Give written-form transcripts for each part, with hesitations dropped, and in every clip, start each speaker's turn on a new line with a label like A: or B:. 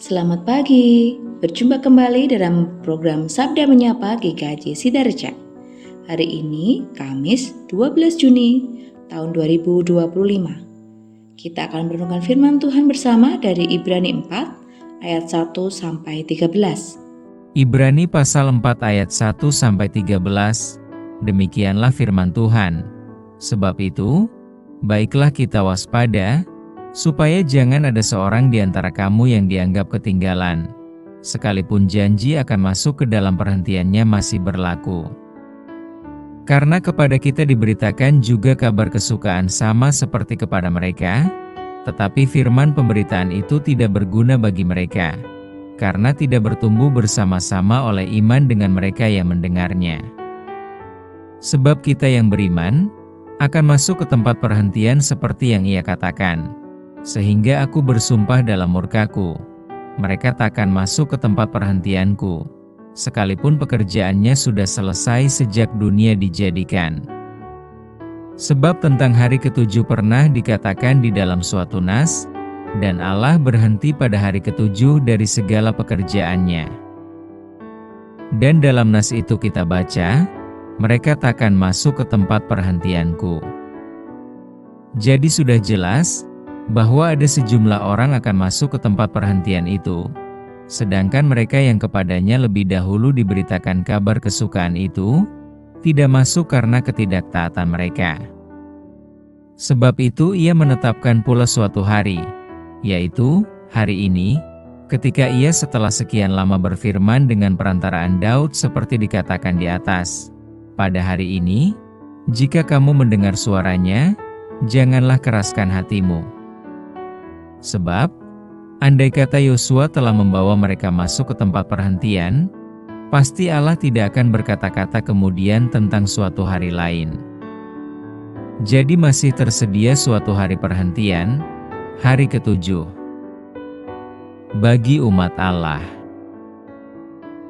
A: Selamat pagi, berjumpa kembali dalam program Sabda Menyapa GKJ Sidareja. Hari ini, Kamis 12 Juni tahun 2025. Kita akan merenungkan firman Tuhan bersama dari Ibrani 4 ayat 1 sampai 13.
B: Ibrani pasal 4 ayat 1 sampai 13. Demikianlah firman Tuhan. Sebab itu, baiklah kita waspada, supaya jangan ada seorang di antara kamu yang dianggap ketinggalan, sekalipun janji akan masuk ke dalam perhentiannya masih berlaku. Karena kepada kita diberitakan juga kabar kesukaan sama seperti kepada mereka, tetapi firman pemberitaan itu tidak berguna bagi mereka, karena tidak bertumbuh bersama-sama oleh iman dengan mereka yang mendengarnya. Sebab kita yang beriman akan masuk ke tempat perhentian seperti yang ia katakan. Sehingga aku bersumpah dalam murkaku, mereka takkan masuk ke tempat perhentianku, sekalipun pekerjaannya sudah selesai sejak dunia dijadikan. Sebab tentang hari ketujuh pernah dikatakan di dalam suatu nas, dan Allah berhenti pada hari ketujuh dari segala pekerjaannya. Dan dalam nas itu kita baca, mereka takkan masuk ke tempat perhentianku. Jadi sudah jelas bahwa ada sejumlah orang akan masuk ke tempat perhentian itu, sedangkan mereka yang kepadanya lebih dahulu diberitakan kabar kesukaan itu, tidak masuk karena ketidaktaatan mereka. Sebab itu ia menetapkan pula suatu hari, yaitu hari ini, ketika ia setelah sekian lama berfirman dengan perantaraan Daud seperti dikatakan di atas, pada hari ini, jika kamu mendengar suaranya, janganlah keraskan hatimu. Sebab, andai kata Yosua telah membawa mereka masuk ke tempat perhentian, pasti Allah tidak akan berkata-kata kemudian tentang suatu hari lain. Jadi masih tersedia suatu hari perhentian, hari ketujuh, bagi umat Allah.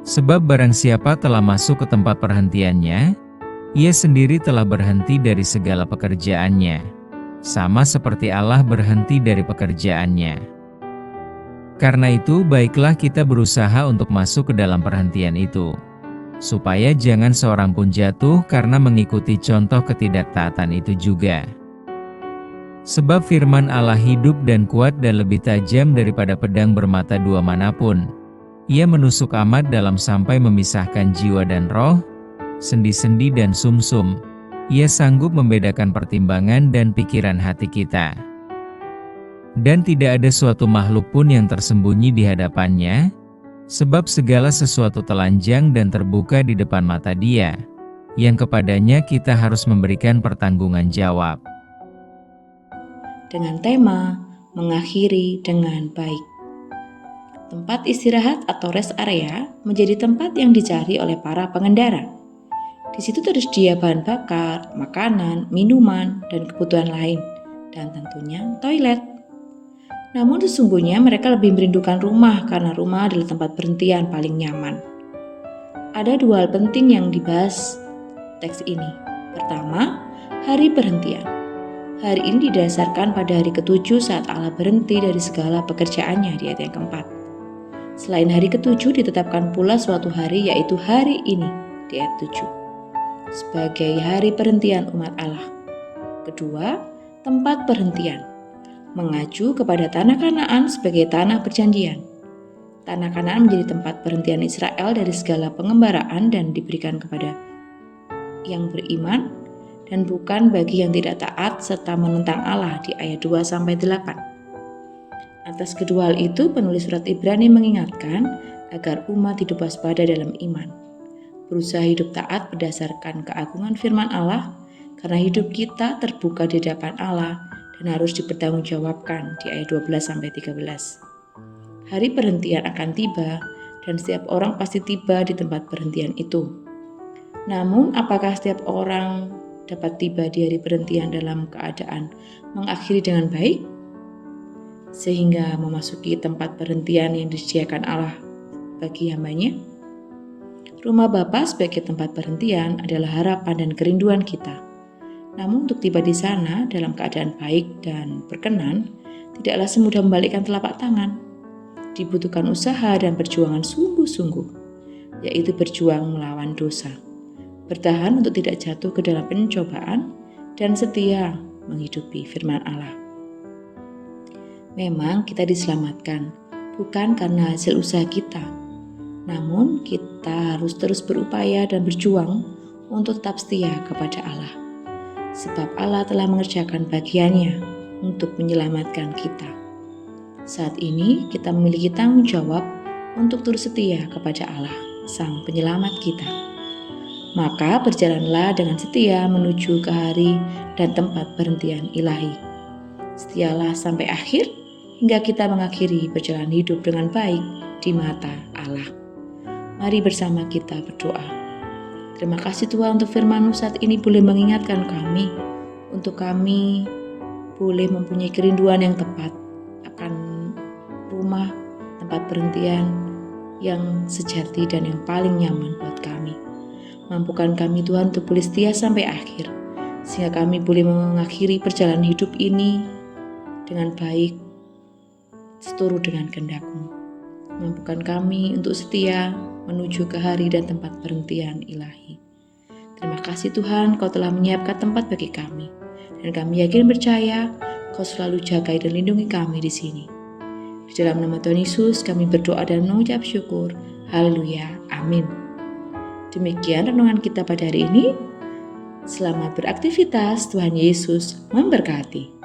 B: Sebab barang siapa telah masuk ke tempat perhentiannya, ia sendiri telah berhenti dari segala pekerjaannya, sama seperti Allah berhenti dari pekerjaannya. Karena itu baiklah kita berusaha untuk masuk ke dalam perhentian itu, supaya jangan seorang pun jatuh karena mengikuti contoh ketidaktaatan itu juga. Sebab firman Allah hidup dan kuat dan lebih tajam daripada pedang bermata dua manapun. Ia menusuk amat dalam sampai memisahkan jiwa dan roh, sendi-sendi dan sumsum. Ia sanggup membedakan pertimbangan dan pikiran hati kita. Dan tidak ada suatu makhluk pun yang tersembunyi di hadapannya, sebab segala sesuatu telanjang dan terbuka di depan mata Dia, yang kepadanya kita harus memberikan pertanggungan jawab.
A: Dengan tema mengakhiri dengan baik. Tempat istirahat atau rest area menjadi tempat yang dicari oleh para pengendara. Di situ tersedia bahan bakar, makanan, minuman, dan kebutuhan lain, dan tentunya toilet. Namun sesungguhnya mereka lebih merindukan rumah karena rumah adalah tempat berhentian paling nyaman. Ada dua hal penting yang dibahas teks ini. Pertama, hari perhentian. Hari ini didasarkan pada hari ketujuh saat Allah berhenti dari segala pekerjaannya di ayat yang keempat. Selain hari ketujuh ditetapkan pula suatu hari, yaitu hari ini di ayat 7. Sebagai hari perhentian umat Allah. Kedua, tempat perhentian mengacu kepada tanah Kanaan sebagai tanah perjanjian. Tanah Kanaan menjadi tempat perhentian Israel dari segala pengembaraan dan diberikan kepada yang beriman dan bukan bagi yang tidak taat serta menentang Allah di ayat 2-8. Atas kedua hal itu penulis surat Ibrani mengingatkan agar umat hidup waspada dalam iman. Berusaha hidup taat berdasarkan keagungan firman Allah, karena hidup kita terbuka di hadapan Allah dan harus dipertanggungjawabkan di ayat 12-13. Hari perhentian akan tiba dan setiap orang pasti tiba di tempat perhentian itu. Namun apakah setiap orang dapat tiba di hari perhentian dalam keadaan mengakhiri dengan baik? Sehingga memasuki tempat perhentian yang disediakan Allah bagi hambanya? Rumah Bapa sebagai tempat perhentian adalah harapan dan kerinduan kita. Namun untuk tiba di sana dalam keadaan baik dan berkenan, tidaklah semudah membalikkan telapak tangan. dibutuhkan usaha dan perjuangan sungguh-sungguh, yaitu berjuang melawan dosa, bertahan untuk tidak jatuh ke dalam pencobaan, dan setia menghidupi firman Allah. Memang kita diselamatkan, bukan karena hasil usaha kita, namun kita harus terus berupaya dan berjuang untuk tetap setia kepada Allah. Sebab Allah telah mengerjakan bagiannya untuk menyelamatkan kita. Saat ini kita memiliki tanggung jawab untuk terus setia kepada Allah, Sang Penyelamat kita. Maka berjalanlah dengan setia menuju ke hari dan tempat perhentian ilahi. Setialah sampai akhir, hingga kita mengakhiri perjalanan hidup dengan baik di mata Allah. Mari bersama kita berdoa. Terima kasih Tuhan untuk firman-Mu saat ini boleh mengingatkan kami, untuk kami boleh mempunyai kerinduan yang tepat akan rumah, tempat perhentian yang sejati dan yang paling nyaman buat kami. Mampukan kami Tuhan untuk boleh setia sampai akhir, sehingga kami boleh mengakhiri perjalanan hidup ini dengan baik, seturut dengan kehendak-Mu. Mampukan kami untuk setia menuju ke hari dan tempat perhentian ilahi. Terima kasih Tuhan, Kau telah menyiapkan tempat bagi kami, dan kami yakin percaya Kau selalu jaga dan lindungi kami di sini. Di dalam nama Tuhan Yesus kami berdoa dan mengucap syukur. Haleluya, amin. Demikian renungan kita pada hari ini. Selamat beraktivitas, Tuhan Yesus memberkati.